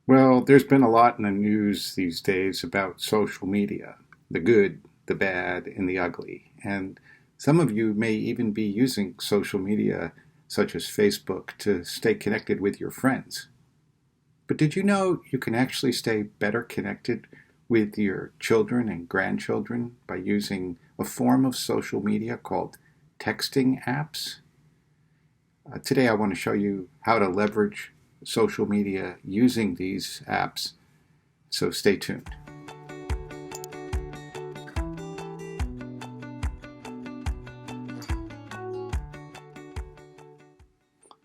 Well, there's been a lot in the news these days about social media, the good, the bad, and the ugly. And some of you may even be using social media, such as Facebook, to stay connected with your friends. But did you know you can actually stay better connected with your children and grandchildren by using a form of social media called texting apps? Today, I want to show you how to leverage social media using these apps. So stay tuned.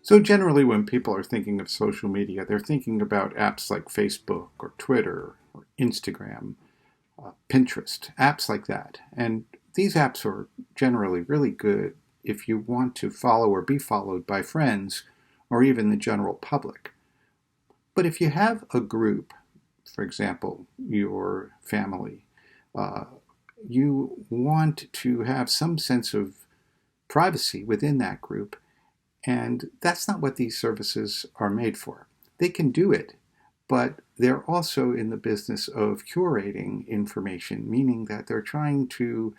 So generally when people are thinking of social media, they're thinking about apps like Facebook or Twitter or Instagram, Pinterest, apps like that. And these apps are generally really good if you want to follow or be followed by friends or even the general public. But if you have a group, for example, your family, uh, you want to have some sense of privacy within that group. And that's not what these services are made for. They can do it, but they're also in the business of curating information, meaning that they're trying to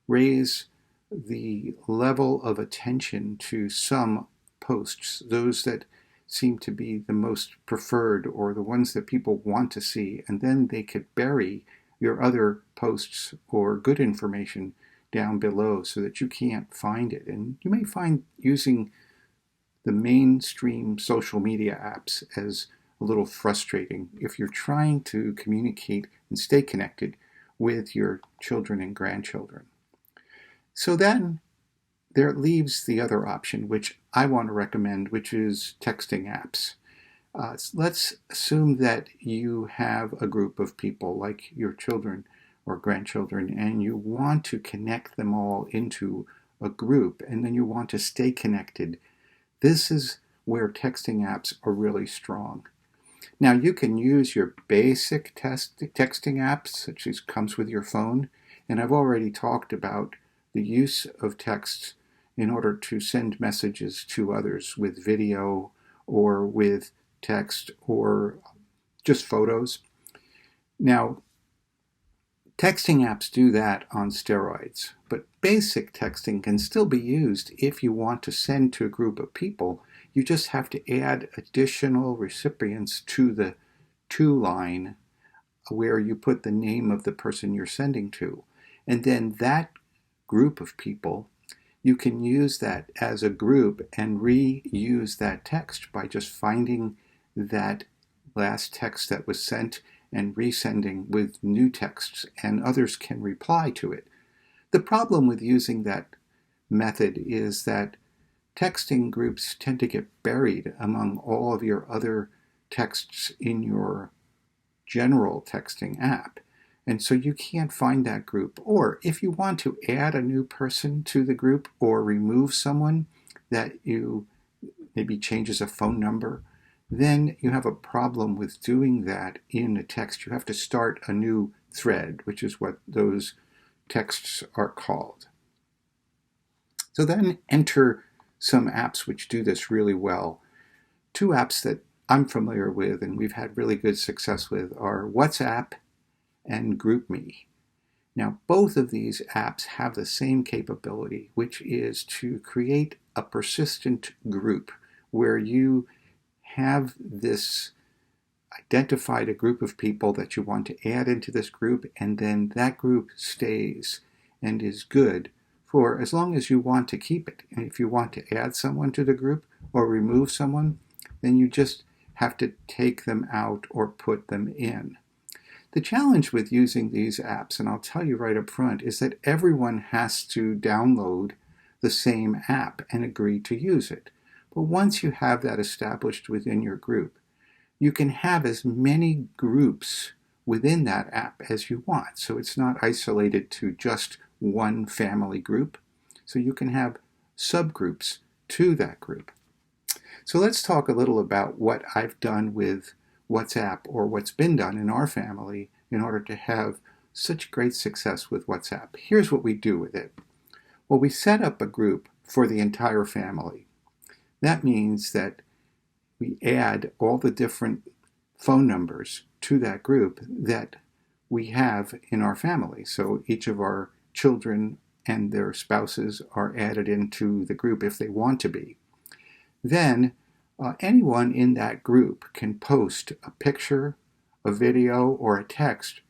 raise the level of attention to some posts, those that seem to be the most preferred or the ones that people want to see, and then they could bury your other posts or good information down below so that you can't find it. And you may find using the mainstream social media apps as a little frustrating if you're trying to communicate and stay connected with your children and grandchildren. So then there leaves the other option, which I want to recommend, which is texting apps. Let's assume that you have a group of people like your children or grandchildren, and you want to connect them all into a group, and then you want to stay connected. This is where texting apps are really strong. Now you can use your basic texting apps, such as comes with your phone, and I've already talked about the use of text in order to send messages to others with video or with text or just photos. Now, texting apps do that on steroids, but basic texting can still be used if you want to send to a group of people. You just have to add additional recipients to the to line where you put the name of the person you're sending to. And then that group of people, you can use that as a group and reuse that text by just finding that last text that was sent and resending with new texts, and others can reply to it. The problem with using that method is that texting groups tend to get buried among all of your other texts in your general texting app. And so you can't find that group. Or if you want to add a new person to the group or remove someone that you maybe changes a phone number, then you have a problem with doing that in a text. You have to start a new thread, which is what those texts are called. So then enter some apps which do this really well. Two apps that I'm familiar with and we've had really good success with are WhatsApp and GroupMe. Now, both of these apps have the same capability, which is to create a persistent group where you have this identified a group of people that you want to add into this group, and then that group stays and is good for as long as you want to keep it. And if you want to add someone to the group or remove someone, then you just have to take them out or put them in. The challenge with using these apps, and I'll tell you right up front, is that everyone has to download the same app and agree to use it. But once you have that established within your group, you can have as many groups within that app as you want. So it's not isolated to just one family group. So you can have subgroups to that group. So let's talk a little about what I've done with WhatsApp, or what's been done in our family in order to have such great success with WhatsApp. Here's what we do with it. Well, we set up a group for the entire family. That means that we add all the different phone numbers to that group that we have in our family. So each of our children and their spouses are added into the group if they want to be. Then anyone in that group can post a picture, a video, or a text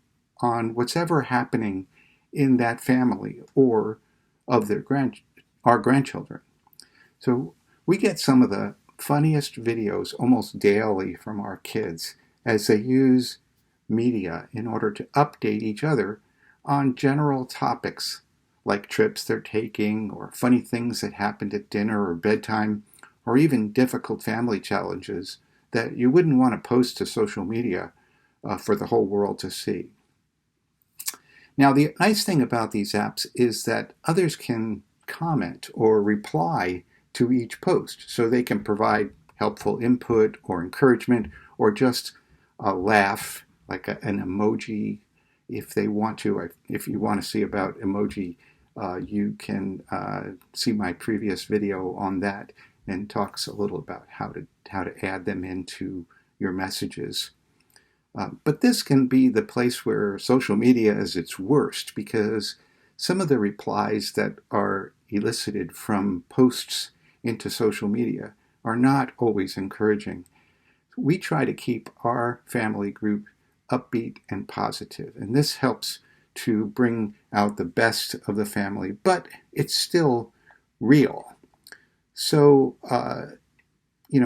on whatever happening in that family or of our grandchildren. So we get some of the funniest videos almost daily from our kids as they use media in order to update each other on general topics like trips they're taking or funny things that happened at dinner or bedtime, or even difficult family challenges that you wouldn't want to post to social media for the whole world to see. Now, the nice thing about these apps is that others can comment or reply to each post, so they can provide helpful input or encouragement or just a laugh, like an emoji if they want to. If you want to see about emoji, you can see my previous video on that, and talks a little about how to add them into your messages. But this can be the place where social media is its worst, because some of the replies that are elicited from posts into social media are not always encouraging. We try to keep our family group upbeat and positive, and this helps to bring out the best of the family, but it's still real. So,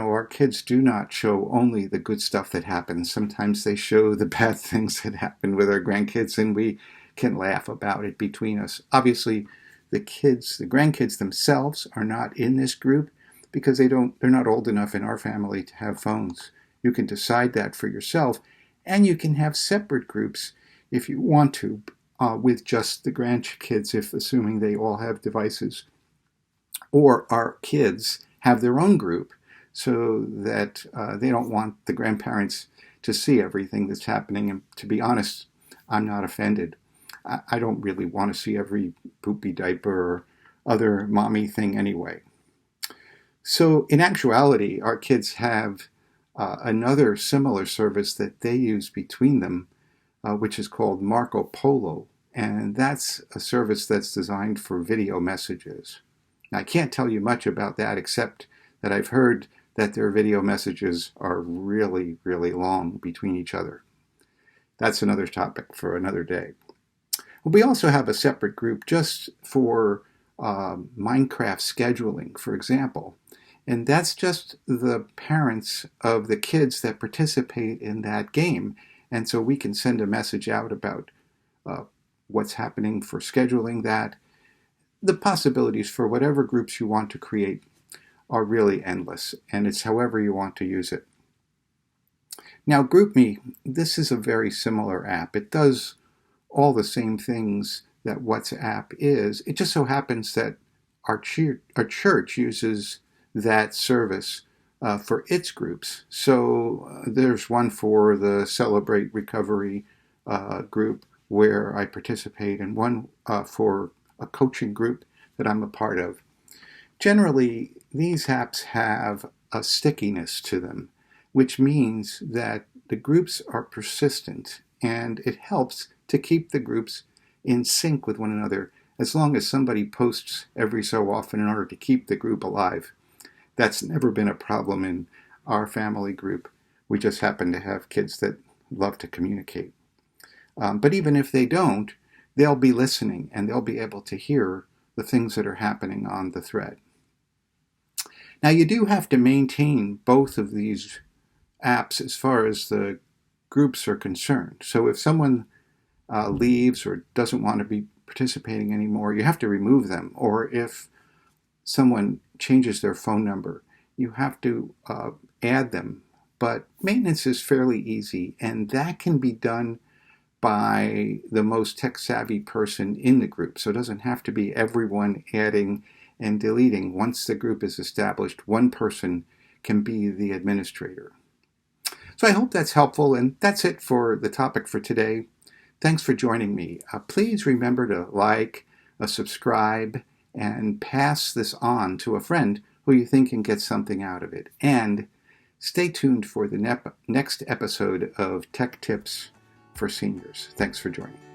our kids do not show only the good stuff that happens. Sometimes they show the bad things that happen with our grandkids, and we can laugh about it between us. Obviously, the grandkids themselves are not in this group because they're not old enough in our family to have phones. You can decide that for yourself, and you can have separate groups if you want to, with just the grandkids, if assuming they all have devices. Or our kids have their own group so that they don't want the grandparents to see everything that's happening. And to be honest, I'm not offended. I don't really want to see every poopy diaper or other mommy thing anyway. So in actuality, our kids have another similar service that they use between them, which is called Marco Polo. And that's a service that's designed for video messages. Now, I can't tell you much about that, except that I've heard that their video messages are really, really long between each other. That's another topic for another day. We also have a separate group just for Minecraft scheduling, for example. And that's just the parents of the kids that participate in that game. And so we can send a message out about what's happening for scheduling that. The possibilities for whatever groups you want to create are really endless, and it's however you want to use it. Now, GroupMe, this is a very similar app. It does all the same things that WhatsApp is. It just so happens that our church uses that service for its groups. So there's one for the Celebrate Recovery group where I participate, and one for a coaching group that I'm a part of. Generally, these apps have a stickiness to them, which means that the groups are persistent, and it helps to keep the groups in sync with one another as long as somebody posts every so often in order to keep the group alive. That's never been a problem in our family group. We just happen to have kids that love to communicate. But even if they don't, they'll be listening and they'll be able to hear the things that are happening on the thread. Now, you do have to maintain both of these apps as far as the groups are concerned. So if someone leaves or doesn't want to be participating anymore, you have to remove them. Or if someone changes their phone number, you have to add them. But maintenance is fairly easy, and that can be done by the most tech-savvy person in the group. So it doesn't have to be everyone adding and deleting. Once the group is established, one person can be the administrator. So I hope that's helpful, and that's it for the topic for today. Thanks for joining me. Please remember to like, subscribe, and pass this on to a friend who you think can get something out of it. And Stay tuned for the next episode of Tech Tips for Seniors. Thanks for joining.